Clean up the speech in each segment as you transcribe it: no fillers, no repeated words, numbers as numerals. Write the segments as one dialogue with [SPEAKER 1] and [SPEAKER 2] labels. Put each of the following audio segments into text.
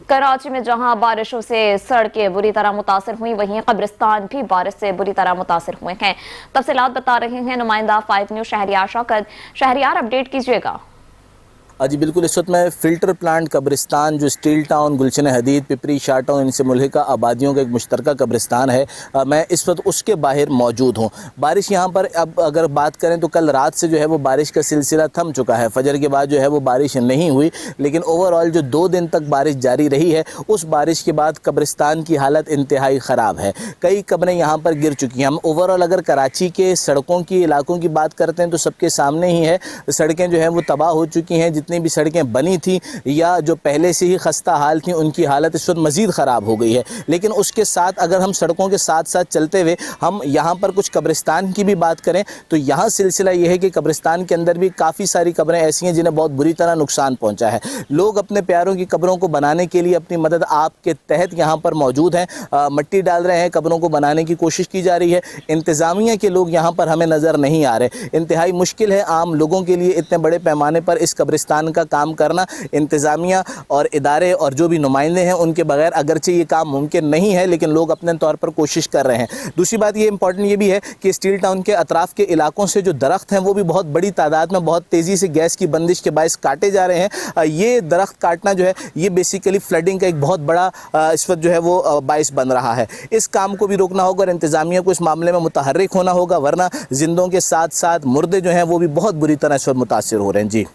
[SPEAKER 1] कराची में जहां बारिशों से सड़कें बुरी तरह मुतासिर हुई, वहीं कब्रिस्तान भी बारिश से बुरी तरह मुतासिर हुए हैं। तफसीलात बता रहे हैं नुमाइंदा 5 न्यूज़ शहरियार शौकत। शहरियार, अपडेट कीजिएगा।
[SPEAKER 2] जी बिल्कुल, इस वक्त मैं फ़िल्टर प्लांट कब्रिस्तान जो स्टील टाउन, गुलशन हदीद, पिपरी, शाह टाउन इनसे मुल्हिका आबादियों का एक मुश्तरका कब्रिस्तान है, मैं इस वक्त उसके बाहर मौजूद हूँ। बारिश यहाँ पर अब अगर बात करें तो कल रात से जो है वो बारिश का सिलसिला थम चुका है। फजर के बाद जो है वो बारिश नहीं हुई, लेकिन ओवरऑल जो 2 दिन तक बारिश जारी रही है, उस बारिश के बाद कब्रिस्तान की हालत इंतहाई ख़राब है। कई कब्रें यहाँ पर गिर चुकी हैं। हम ओवरऑल अगर कराची के सड़कों की, इलाकों की बात करते हैं तो सबके सामने ही है, सड़कें जो हैं वो तबाह हो चुकी हैं। जितनी भी सड़कें बनी थी या जो पहले से ही खस्ता हाल थी, उनकी हालत इस वक्त मज़ीद ख़राब हो गई है। लेकिन उसके साथ अगर हम सड़कों के साथ साथ चलते हुए हम यहाँ पर कुछ कब्रिस्तान की भी बात करें तो यहाँ सिलसिला ये है कि कब्रिस्तान के अंदर भी काफ़ी सारी कब्रें ऐसी हैं जिन्हें बहुत बुरी तरह नुकसान पहुँचा है। लोग अपने प्यारों की कब्रों को बनाने के लिए अपनी मदद आपके तहत यहाँ पर मौजूद हैं, मट्टी डाल रहे हैं, कब्रों को बनाने की कोशिश की जा रही है। इंतज़ामिया के लोग यहाँ पर हमें नज़र नहीं आ रहे। इंतहाई मुश्किल है आम लोगों के लिए इतने बड़े पैमाने पर इस कब्रिस्तान का काम करना। इंतज़ामिया और इदारे और जो भी नुमाइंदे हैं उनके बगैर अगरचे ये काम मुमकिन नहीं है, लेकिन लोग अपने तौर पर कोशिश कर रहे हैं। दूसरी बात ये इंपॉर्टेंट ये भी है कि स्टील टाउन के अतराफ़ के इलाकों से जो दरख्त हैं वो भी बहुत बड़ी तादाद में बहुत तेज़ी से गैस की बंदिश के बायस काटे जा रहे हैं। ये दरख्त काटना जो है ये बेसिकली फ्लडिंग का एक बहुत बड़ा इस वक्त जो है वो बायस बन रहा है। इस काम को भी रोकना होगा और इंतज़ामिया को इस मामले में मुतहर्रिक होना होगा, वरना जिंदों के साथ साथ मुर्दे जो हैं वो भी बहुत बुरी तरह इस वक्त मुतासिर हो रहे हैं। जी,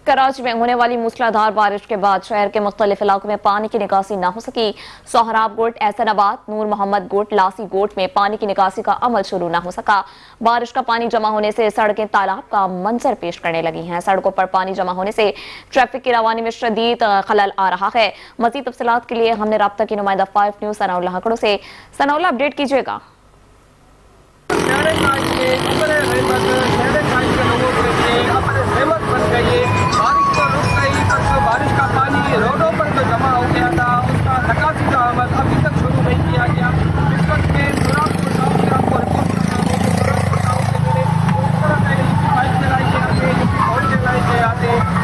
[SPEAKER 1] कराची में होने वाली मूसलाधार बारिश के बाद शहर के मुख्तलिफ इलाकों में पानी की निकासी न हो सकी। सोहराब गोट, एहसनाबाद, नूर मोहम्मद गोट, लासी गोट में पानी की निकासी का अमल शुरू न हो सका। बारिश का पानी जमा होने से सड़कें तालाब का मंजर पेश करने लगी हैं। सड़कों पर पानी जमा होने से ट्रैफिक की रवानी में शदीद खलल आ रहा है। मज़ीद तफसीलात के लिए हमने राब्ता की नुमाइंदा 5 न्यूज़ सनाउल्लाह हकड़ो से। सनाउल्लाह, अपडेट कीजिएगा।
[SPEAKER 3] बारिश का पानी रोडों पर जो जमा हो गया था उसका निकासी का अमल अभी तक शुरू नहीं किया गया। इस वक्त में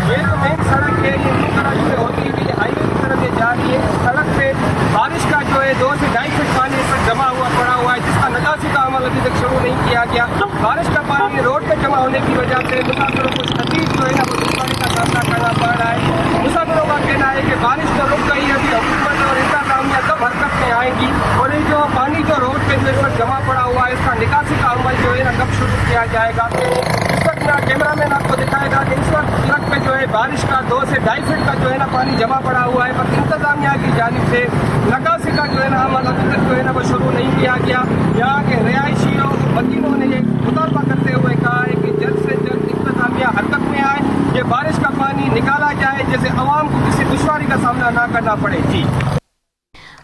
[SPEAKER 3] ये तो मेन सड़क है, ये कराची में होती है, ये हाईवे की तरफ ये जा रही है। सड़क पे बारिश का जो है 2 से 2.5 फीट पानी इस पर जमा हुआ पड़ा हुआ है, जिसका निकासी का अमल अभी तक शुरू नहीं किया गया। बारिश का पानी रोड पे जमा होने की वजह से मुसाफिरों को शदीद जो है ना वो दुश्वारी का सामना करना पड़ रहा है। मुसाफिरों का कहना है कि बारिश तो रुक गई है, अभी हुकूमत और इंतजामिया कब हरकत में आएंगी और ये जो पानी जो रोड पे जो इस पर जमा पड़ा हुआ है इसका निकासी का अमल जो है ना कब शुरू किया जाएगा। इस वक्त ना कैमरा मैन आपको दिखाएगा कि इस वक्त सड़क पे जो है बारिश का 2 से 2.5 फीट का जो है ना पानी जमा पड़ा हुआ है, पर इंतजामिया की जानिब से निकासी का जो है ना अमल अभी तक जो है ना वो शुरू नहीं किया गया। यहाँ के रिहायशियों वकीलों ने ये मुतालबा करते हुए कहा है कि जल्द से जल्द इंतजामिया हरकत में आए, ये बारिश का पानी निकाला जाए जिससे अवाम को किसी दुश्वारी का सामना ना करना पड़े। जी,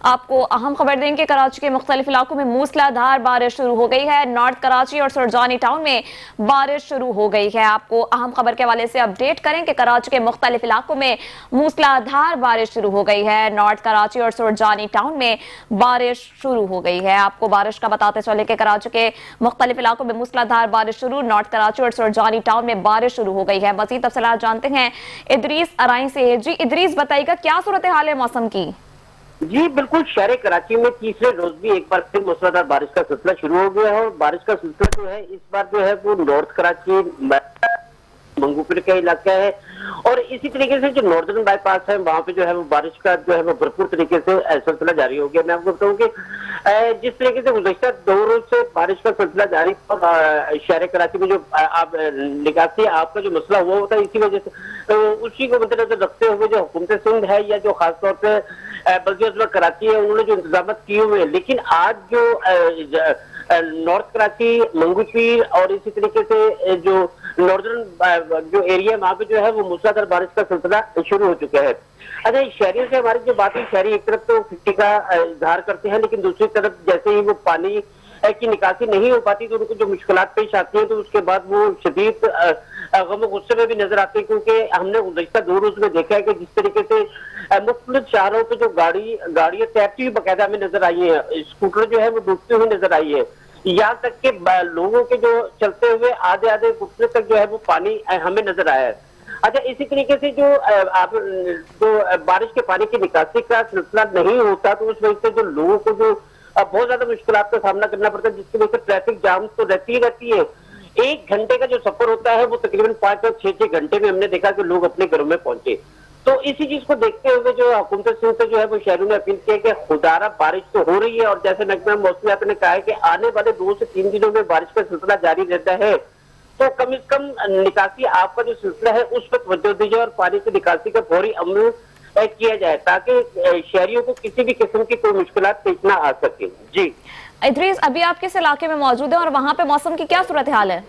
[SPEAKER 1] आपको अहम खबर दें कि कराची के मुख्तलिफ इलाकों में मूसलाधार बारिश शुरू हो गई है। नॉर्थ कराची और सुरजानी टाउन में बारिश शुरू हो गई है। आपको अहम खबर के हवाले से अपडेट करें कि कराची के मुख्तलिफ इलाकों में मूसलाधार बारिश शुरू हो गई है। नॉर्थ कराची और सुरजानी टाउन में बारिश शुरू हो गई है। आपको बारिश का बताते चले कि कराची के मुख्तलिफ इलाकों में मूसलाधार बारिश शुरू, नॉर्थ कराची और सुरजानी टाउन में बारिश शुरू हो गई है। मज़ीद तफसीलात जानते हैं इदरीस अराई से। जी इदरीस, बताइएगा क्या सूरत हाल है मौसम की?
[SPEAKER 4] जी बिल्कुल, शहर कराची में तीसरे रोज भी एक बार फिर मूसलाधार बारिश का सिलसिला शुरू हो गया है और बारिश का सिलसिला जो है इस बार जो है वो नॉर्थ कराची मंगूपीर का इलाका है और इसी तरीके से जो नॉर्दर्न बाईपास है वहां पे जो है वो बारिश का जो है वो भरपूर तरीके से सिलसिला जारी हो गया। मैं आपको बताऊं कि जिस तरीके से गुज़श्ता 2 रोज से बारिश का सिलसिला जारी शहर कराची में जो आप निकासी आपका जो मसला हुआ होता है, इसी वजह से उसी को मद्देनजर रखते हुए जो हुकूमत सिंध है या जो खासतौर पर बल्कि कराची है उन्होंने जो इंतजाम किए हुए हैं, लेकिन आज जो नॉर्थ कराची मंगूपीर और इसी तरीके से जो नॉर्दर्न जो एरिया वहां पे जो है वो मूसलाधार बारिश का सिलसिला शुरू हो चुका है। अच्छा, शहरियों से हमारी जो बात है, शहरी एक तरफ तो खुशी का इजहार करते हैं, लेकिन दूसरी तरफ जैसे ही वो पानी की निकासी नहीं हो पाती तो उनको जो मुश्किलात पेश आती हैं तो उसके बाद वो शदीद गम गुस्से में भी नजर आते हैं, क्योंकि हमने गुज़श्ता 2 रोज में देखा है कि जिस तरीके से मुख्तलिफ शहरों पे जो गाड़ियां तैरती हुई बाकायदा हमें नजर आई है, स्कूटर जो है वो डूबते हुए नजर आई है, यहाँ तक के लोगों के जो चलते हुए आधे घुटने तक जो है वो पानी हमें नजर आया है। اچھا اسی طریقے سے جو بارش کے پانی کی نکاسی کا سلسلہ نہیں ہوتا تو اس وجہ سے جو لوگوں کو جو بہت زیادہ مشکلات کا سامنا کرنا پڑتا ہے، جس کی وجہ سے ٹریفک جام تو رہتی ہے. 1 گھنٹے کا جو سفر ہوتا ہے وہ تقریباً 5 اور 6 گھنٹے میں ہم نے دیکھا کہ لوگ اپنے گھروں میں پہنچے. تو اسی چیز کو دیکھتے ہوئے جو حکومت سندھ سے جو ہے وہ شہروں نے اپیل کی ہے کہ خدارہ بارش تو ہو رہی ہے، اور جیسے محکمہ موسمیات نے کہا ہے کہ آنے والے 2 سے 3 دنوں میں بارش کا سلسلہ جاری رہتا ہے، تو کم از کم نکاسی آپ کا جو سلسلہ ہے اس پر توجہ دی جائے اور پانی کی نکاسی کا فوری عمل کیا جائے تاکہ شہریوں کو کسی بھی قسم کی کوئی مشکلات پیش نہ آ سکے. جی
[SPEAKER 1] ادریس، ابھی آپ کس علاقے میں موجود ہیں اور وہاں پہ موسم کی کیا صورتحال ہے؟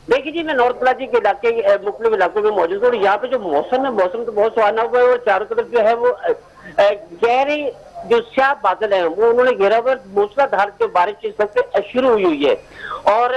[SPEAKER 4] دیکھیے جی، میں نارتھ کراچی کے علاقے مختلف علاقوں میں موجود ہوں اور یہاں پہ جو موسم ہے، موسم تو بہت سہانا ہوا ہے اور چاروں طرف جو ہے وہ گہرے جو سیاہ بادل ہیں وہ انہوں نے گھیرا ہوا، موسلا دھار جو بارش اس وقت شروع ہوئی ہے. اور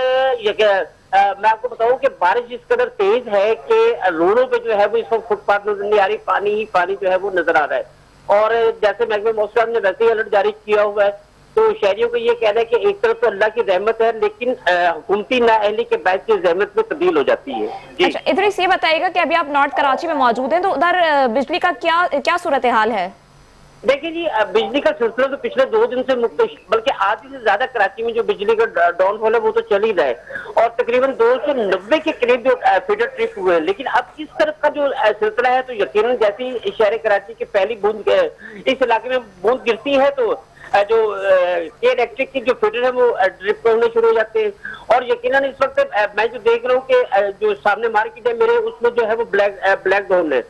[SPEAKER 4] میں آپ کو بتاؤں کہ بارش اس قدر تیز ہے کہ روڈوں پہ جو ہے وہ اس وقت فٹ پاتھ نظر نہیں آ رہی، پانی ہی پانی جو ہے وہ نظر آ رہا ہے. اور جیسے محکمہ موسمیات نے ویسے ہی الرٹ جاری کیا ہوا ہے، تو شہریوں کو یہ کہنا ہے کہ ایک طرف تو اللہ کی رحمت ہے لیکن حکومتی نااہلی کے باعث یہ رحمت میں تبدیل ہو جاتی ہے. جی
[SPEAKER 1] اچھا ادریس، یہ بتائیے گا کہ ابھی آپ نارتھ کراچی میں موجود ہیں تو ادھر بجلی کا کیا صورتحال ہے؟
[SPEAKER 4] دیکھیے جی، بجلی کا سلسلہ تو پچھلے 2 دن سے بلکہ آدھی سے زیادہ کراچی میں جو بجلی کا ڈاؤن فال ہے وہ تو چل ہی رہا ہے اور تقریباً 290 کے قریب جو فیڈر ٹرپ ہوئے ہیں. لیکن اب اس طرف کا جو سلسلہ ہے تو یقیناً جیسے ہی شہر کراچی کی پہلی بوند اس علاقے میں بوند گرتی ہے تو جو کے الیکٹرک کی جو فیڈر ہے وہ ڈرپ ہونے شروع ہو جاتے ہیں. اور یقیناً اس وقت میں جو دیکھ رہا ہوں کہ جو سامنے مارکیٹ ہے میرے، اس میں جو ہے وہ بلیک ڈاؤن ہے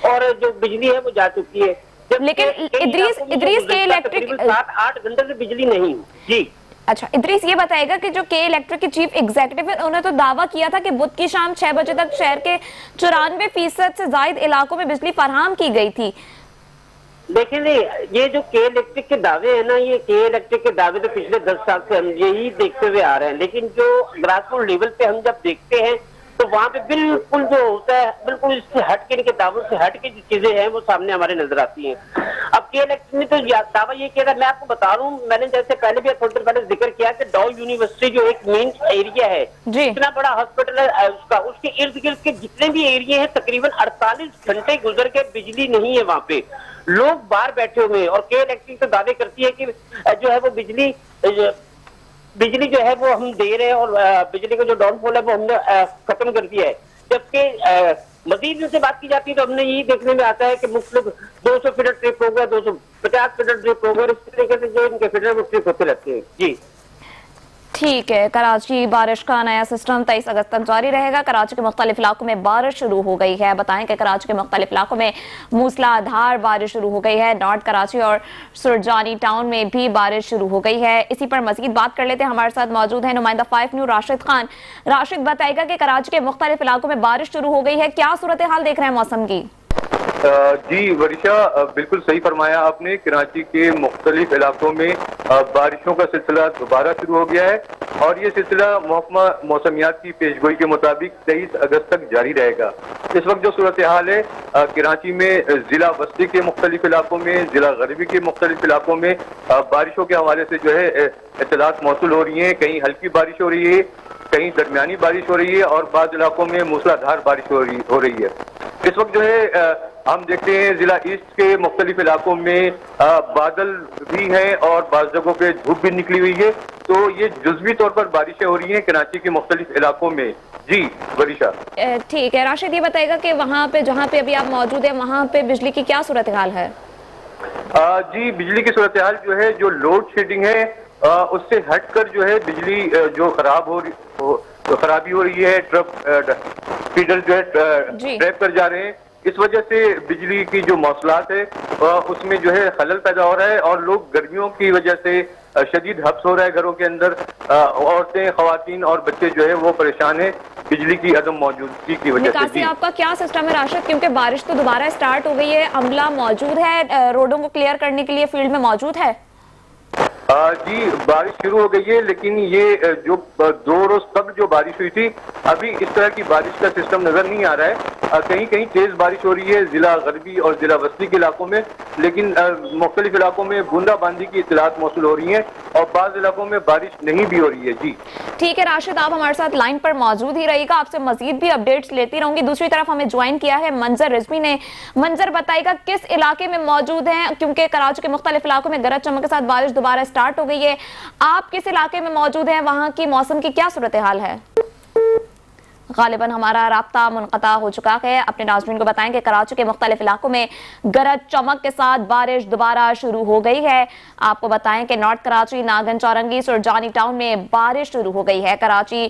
[SPEAKER 4] اور جو بجلی ہے وہ جا چکی ہے.
[SPEAKER 1] لیکن ادریس کے الیکٹرک
[SPEAKER 4] 7-8 گھنٹے سے بجلی نہیں. جی
[SPEAKER 1] اچھا ادریس، یہ بتائے گا کہ جو کے الیکٹرک کے چیف ایگزیکٹو ہے انہوں نے تو دعویٰ کیا تھا کہ بدھ کی شام 6 بجے تک شہر کے 94% سے زائد علاقوں میں بجلی فراہم کی گئی تھی.
[SPEAKER 4] دیکھیں یہ جو کے الیکٹرک کے دعوے ہیں نا، یہ کے الیکٹرک کے دعوے تو پچھلے 10 سال سے ہم یہی دیکھتے ہوئے آ رہے ہیں، لیکن جو گراس روٹ لیول پہ ہم جب دیکھتے ہیں تو وہاں پہ بالکل جو ہوتا ہے بالکل اس سے ہٹ کے، ان کے دعووں سے ہٹ کے جو چیزیں ہیں وہ سامنے ہمارے نظر آتی ہیں. اب کے الیکٹرک نے تو دعویٰ یہ کیا تھا، میں آپ کو بتا رہا ہوں، میں نے جیسے پہلے بھی تھوڑی دیر پہلے ذکر کیا کہ ڈاؤ یونیورسٹی جو ایک مین ایریا ہے، اتنا بڑا ہاسپٹل ہے اس کے ارد گرد کے جتنے بھی ایریے ہیں تقریباً 48 گھنٹے گزر کے بجلی نہیں ہے وہاں پہ، لوگ باہر بیٹھے ہوئے ہیں. اور کے الیکٹرک تو دعوے کرتی ہے کہ جو ہے وہ بجلی جو ہے وہ ہم دے رہے ہیں اور بجلی کا جو ڈاؤن فال ہے وہ ہم نے ختم کر دیا ہے. جبکہ مزید ان سے بات کی جاتی ہے تو ہم نے یہی دیکھنے میں آتا ہے کہ مختلف 200 فیڈر ٹرپ ہو گیا، 250 فیڈر ٹرپ ہو گیا، اس طریقے سے جو ان کے فیڈر وہ ٹرپ ہوتے رہتے ہیں. جی
[SPEAKER 1] ٹھیک ہے. کراچی بارش کا نیا سسٹم 23 اگست تک جاری رہے گا. کراچی کے مختلف علاقوں میں بارش شروع ہو گئی ہے. بتائیں کہ کراچی کے مختلف علاقوں میں موسلا دھار بارش شروع ہو گئی ہے. نارتھ کراچی اور سرجانی ٹاؤن میں بھی بارش شروع ہو گئی ہے. اسی پر مزید بات کر لیتے ہیں. ہمارے ساتھ موجود ہیں نمائندہ 5 نیوز راشد خان. راشد، بتائے گا کہ کراچی کے مختلف علاقوں میں بارش شروع ہو گئی ہے، کیا صورتحال دیکھ رہے ہیں موسم کی؟
[SPEAKER 5] جی ورشا، بالکل صحیح فرمایا آپ نے. کراچی کے مختلف علاقوں میں بارشوں کا سلسلہ دوبارہ شروع ہو گیا ہے اور یہ سلسلہ محکمہ موسمیات کی پیشگوئی کے مطابق 23 اگست تک جاری رہے گا. اس وقت جو صورتحال ہے کراچی میں ضلع وسطی کے مختلف علاقوں میں، ضلع غربی کے مختلف علاقوں میں بارشوں کے حوالے سے جو ہے اطلاعات موصول ہو رہی ہیں. کہیں ہلکی بارش ہو رہی ہے، کہیں درمیانی بارش ہو رہی ہے اور بعض علاقوں میں موسلا دھار بارش ہو رہی ہے. اس وقت جو ہے ہم دیکھتے ہیں ضلع ایسٹ کے مختلف علاقوں میں بادل بھی ہیں اور بعض جگہوں پہ دھوپ بھی نکلی ہوئی ہے. تو یہ جزوی طور پر بارشیں ہو رہی ہیں کراچی کے مختلف علاقوں میں. جی ورشا
[SPEAKER 1] ٹھیک ہے. راشد، یہ بتائے گا کہ وہاں پہ جہاں پہ ابھی آپ موجود ہیں وہاں پہ بجلی کی کیا صورتحال ہے؟
[SPEAKER 5] جی بجلی کی صورتحال جو ہے، جو لوڈ شیڈنگ ہے اس سے ہٹ کر جو ہے بجلی جو خرابی ہو رہی ہے، فیڈر جو ہے ٹریپ کر جا رہے ہیں. اس وجہ سے بجلی کی جو موصلات ہے اس میں جو ہے خلل پیدا ہو رہا ہے اور لوگ گرمیوں کی وجہ سے شدید حبس ہو رہا ہے گھروں کے اندر. عورتیں، خواتین اور بچے جو ہے وہ پریشان ہیں بجلی کی عدم موجودگی کی وجہ سے.
[SPEAKER 1] نکاسی آپ کا کیا سسٹم ہے راشد؟ کیونکہ بارش تو دوبارہ سٹارٹ ہو گئی ہے، عملہ موجود ہے روڈوں کو کلیئر کرنے کے لیے فیلڈ میں موجود ہے؟
[SPEAKER 5] جی بارش شروع ہو گئی ہے لیکن یہ جو 2 روز قبل جو بارش ہوئی تھی ابھی اس طرح کی بارش کا سسٹم نظر نہیں آ رہا ہے. کہیں کہیں تیز بارش ہو رہی ہے ضلع غربی اور ضلع وسطی کے علاقوں میں، لیکن مختلف علاقوں میں بوندا باندی کی اطلاعات موصول ہو رہی ہیں اور بعض علاقوں میں بارش نہیں بھی ہو رہی ہے. جی
[SPEAKER 1] ठीक है राशिद, आप हमारे साथ लाइन पर मौजूद ही रहिएगा, आपसे मजीद भी अपडेट्स लेती रहूंगी। दूसरी तरफ हमें ज्वाइन किया है मंजर रिजवी ने। मंजर, बताइएगा किस इलाके में मौजूद हैं, क्योंकि कराची के मुख्तलिफ इलाकों में गरज चमक के साथ बारिश दोबारा स्टार्ट हो गई है। आप किस इलाके में मौजूद हैं, वहां की मौसम की क्या सूरत हाल है? गालिबन हमारा राब्ता मुनक़ता हो चुका है। अपने नाज़रीन को बताएं कि कराची के मुख्तलिफ इलाकों में गरज चमक के साथ बारिश दोबारा शुरू हो गई है। आपको बताएं कि नॉर्थ कराची, नागन चौरंगी, सुरजानी टाउन में बारिश शुरू हो गई है। कराची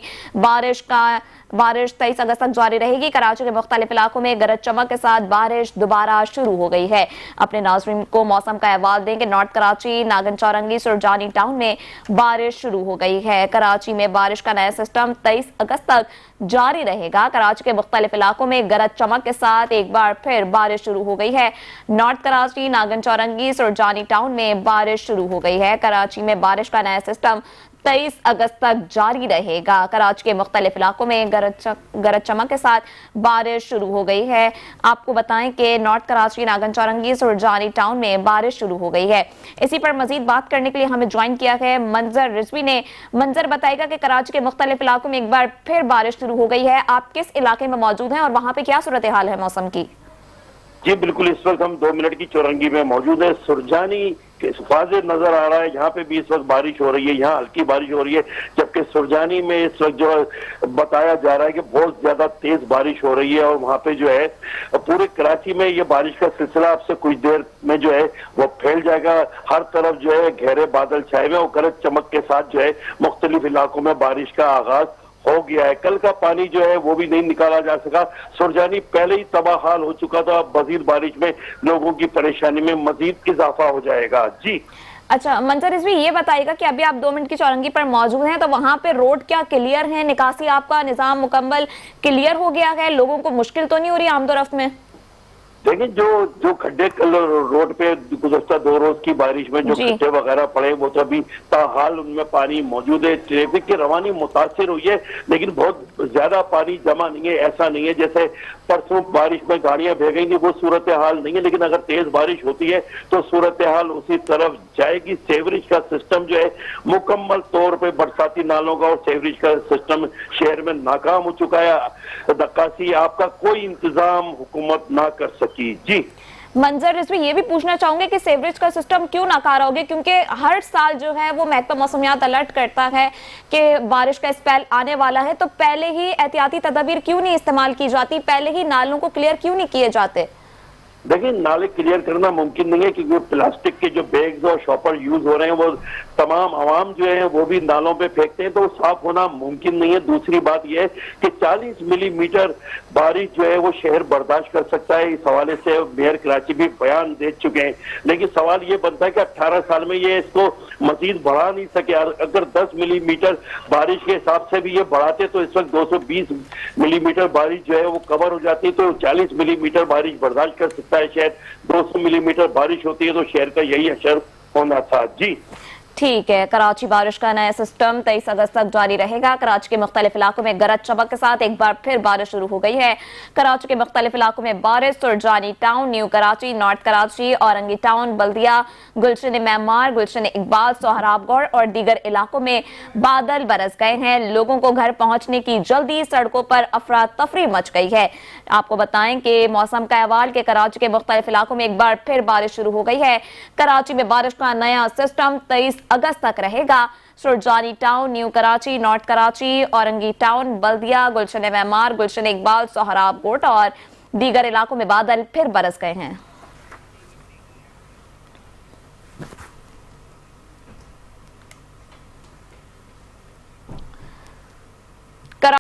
[SPEAKER 1] बारिश 23 अगस्त तक जारी रहेगी। कराची के मुख्तलिफ इलाकों में गरज चमक के साथ बारिश दोबारा शुरू हो गई है। अपने नाज़रीन को मौसम का अहवाल दें कि नॉर्थ कराची, नागन चौरंगी, सुरजानी टाउन में बारिश शुरू हो गई है। कराची में बारिश का नया सिस्टम 23 अगस्त तक जारी रहेगा। कराची के मुख्तलिफ इलाकों में गरज चमक के साथ एक बार फिर बारिश शुरू हो गई है। नॉर्थ कराची, नागन चौरंगी, सुरजानी टाउन में बारिश शुरू हो गई है। कराची में बारिश का नया सिस्टम 23 अगस्त तक जारी रहेगा। कराची के मुख्तलिफ इलाकों में गरज चमक के साथ बारिश शुरू हो गई है। आपको बताएं कि नॉर्थ कराची, नागन चौरंगी, सुरजानी टाउन में बारिश शुरू हो गई है। इसी पर मजीद बात करने के लिए हमें ज्वाइन किया है मंजर रिजवी ने। मंजर, बताएगा कि कराची के मुख्तलिफ इलाकों में एक बार फिर बारिश शुरू हो गई है। आप किस इलाके में मौजूद हैं और वहां पे क्या सूरत हाल है मौसम की?
[SPEAKER 6] जी बिल्कुल, इस वक्त हम 2 मिनट की चौरंगी में मौजूद है। सुरजानी वाज़ेह नजर आ रहा है, यहाँ पे भी इस वक्त बारिश हो रही है, यहाँ हल्की बारिश हो रही है, जबकि सुरजानी में इस वक्त जो बताया जा रहा है कि बहुत ज्यादा तेज बारिश हो रही है और वहाँ पे जो है पूरे कराची में ये बारिश का सिलसिला अब से कुछ देर में जो है वो फैल जाएगा। हर तरफ जो है गहरे बादल छाए हुए और गरज चमक के साथ जो है मुख्तलिफ इलाकों में बारिश का आगाज हो गया है। कल का पानी जो है वो भी नहीं निकाला जा सका। सुरजानी पहले ही तबाह हाल हो चुका था, अब मजीद बारिश में लोगों की परेशानी में मजीद इजाफा हो जाएगा। जी
[SPEAKER 1] अच्छा मंजर रिजवी, ये बताइएगा कि अभी आप 2 मिनट की चौरंगी पर मौजूद हैं, तो वहां पे रोड क्या क्लियर है? निकासी आपका निजाम मुकम्मल क्लियर हो गया है? लोगों को मुश्किल तो नहीं हो रही आमदोरफ्त में?
[SPEAKER 6] देखिए, जो खड्डे कल रोड पे गुज़श्ता 2 रोज की बारिश में जो खड्डे वगैरह पड़े वो तो अभी ताहाल उनमें पानी मौजूद है। ट्रैफिक की रवानी मुतासिर हुई है, लेकिन बहुत ज्यादा पानी जमा नहीं है। ऐसा नहीं है जैसे परसों बारिश में गाड़ियां बह गई थी, वो सूरत हाल नहीं है। लेकिन अगर तेज बारिश होती है तो सूरत हाल उसी तरफ जाएगी। सेवरेज का सिस्टम जो है मुकम्मल तौर पर बरसाती नालों का और सेवरेज का सिस्टम शहर में नाकाम हो चुका है। नक्काशी आपका कोई इंतजाम हुकूमत ना कर सकी। जी
[SPEAKER 1] मंजर रिजवी, ये भी पूछना चाहूंगे कि सेवरेज का सिस्टम क्यों नाकारा हो गया? क्योंकि हर साल जो है वो महकमा मौसमियात अलर्ट करता है कि बारिश का स्पेल आने वाला है, तो पहले ही एहतियाती तदाबीर क्यों नहीं इस्तेमाल की जाती? पहले ही नालों को क्लियर क्यों नहीं किए जाते?
[SPEAKER 6] देखिए, नाले क्लियर करना मुमकिन नहीं है क्योंकि प्लास्टिक के जो बैग्स और शॉपर यूज हो रहे हैं वो तमाम आवाम जो है वो भी नालों पे फेंकते हैं, तो साफ होना मुमकिन नहीं है। दूसरी बात यह है कि 40 मिलीमीटर बारिश जो है वो शहर बर्दाश्त कर सकता है। इस हवाले से मेयर कराची भी बयान दे चुके हैं, लेकिन सवाल ये बनता है कि 18 साल में ये इसको मजीद बढ़ा नहीं सके। अगर 10 मिलीमीटर बारिश के हिसाब से भी ये बढ़ाते तो इस वक्त 220 मिलीमीटर बारिश जो है वो कवर हो जाती, तो 40 मिलीमीटर बारिश बर्दाश्त कर सकता है शहर। 200 मिलीमीटर बारिश होती है तो शहर का यही असर होना था। जी
[SPEAKER 1] ठीक है, कराची बारिश का नया सिस्टम 23 अगस्त तक जारी रहेगा। कराची के मुख्तलिफ इलाकों में गरज चमक के साथ एक बार फिर बारिश शुरू हो गई है। कराची के मुख्तलिफ इलाकों में बारिश, Surjani town, new Karachi, north Karachi, Orangi town, Baldia, Gulshan Maymar, Gulshan Iqbal, Sohrabgarh और दीगर इलाकों में बादल बरस गए हैं। लोगों को घर पहुंचने की जल्दी, सड़कों पर अफरा तफरी मच गई है। आपको बताएं कि मौसम का अहवाल के कराची के मुख्तलिफ इलाकों में एक बार फिर बारिश शुरू हो गई है। कराची में बारिश का नया सिस्टम 23 अगस्त तक रहेगा। Surjani town, new Karachi, north Karachi, Orangi town, Baldia, Gulshan Maymar, Gulshan Iqbal, Sohrabgarh और दीगर इलाकों में बादल फिर बरस गए हैं।